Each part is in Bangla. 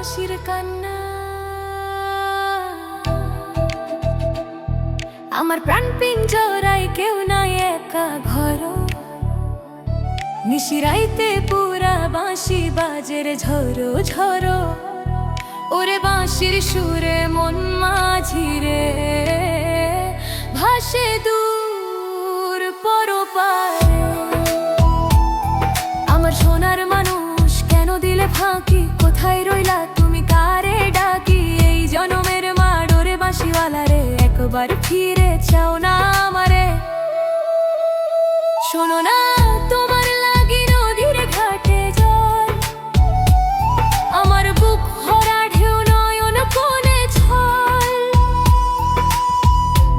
বাঁশির কান্না। আমার প্রাণ পিঞ্জরায় কেউ নাই, একা ঘর। নিশিরাইতে পুরা বাঁশি বাজে রে ঝরো ঝরো। ওরে বাঁশির সুরে মন মাঝি রে ভাসে দূর পরপারে। আমার সোনার মানুষ কেন দিলে ফাঁকি, কোথায় রইলা তুমি, কারে ডাকি? এই জনমের মা ডোরে বাঁশিওয়ালা রে, একবার ফিরে চাও না আমারে? শোনো না, তোমার লাগি নদীর ঘাটে জল, আমার বুক ভরা ঢেউ নয়ন কোণে ছল।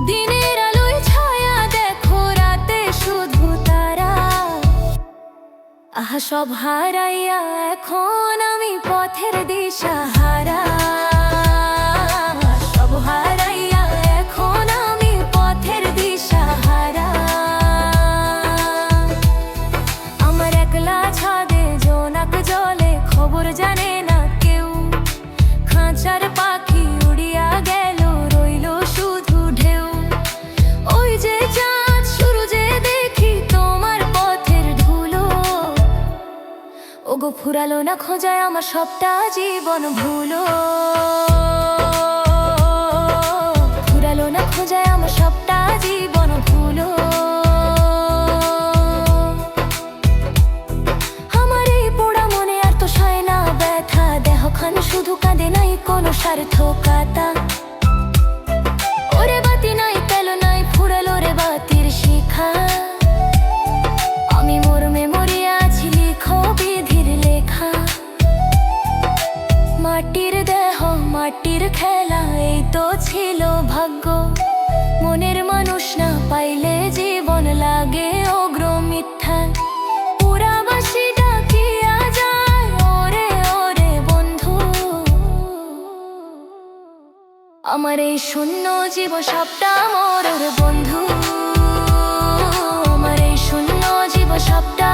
দিনের আলোয় ছায়া দেখো, রাতে শুধু তারা। আহা সব হারাইয়া এখন আমি পথের দিশা হারা। সব হারাইয়া এখন আমি পথের দিশা হারা। আমার একলা ছাদে জোনাক জলে, খবর জানে না কেউ। খাঁচার পাখি উড়িয়া গেল, রইল শুধু ঢেউ। ওই যে চাঁদ সূরজে দেখি তোমার পথের ধুলো। ওগো ফুরালো না খোঁজায় আমার সবটা জীবন ভুলো। ফুরালো না খোঁজায় আমার সবটা জীবন ভুলো। আমার এই পোড়া মনে আর তো সয় না ব্যথা, দেহখান শুধু কাঁদে, নাই কোনো সার্থকতা। ওরে বাতি নাই, তেলো নাই, ফুরালো রে বাতির শিখা। আমি মরমে মরিয়া আছি, লিখো বিধির লেখা। মাটির দেহ মাটির খেলা, এই তো ছিল ভাগ্য। মনের মানুষ না পাইলে জীবন লাগে অগ্র মিথ্যা। পুরা বাঁশি ডাকিয়া যায়, ওরে ওরে বন্ধু। আমার এই শূন্য জীব সবটা মোর বন্ধু। আমার এই শূন্য জীব সবটা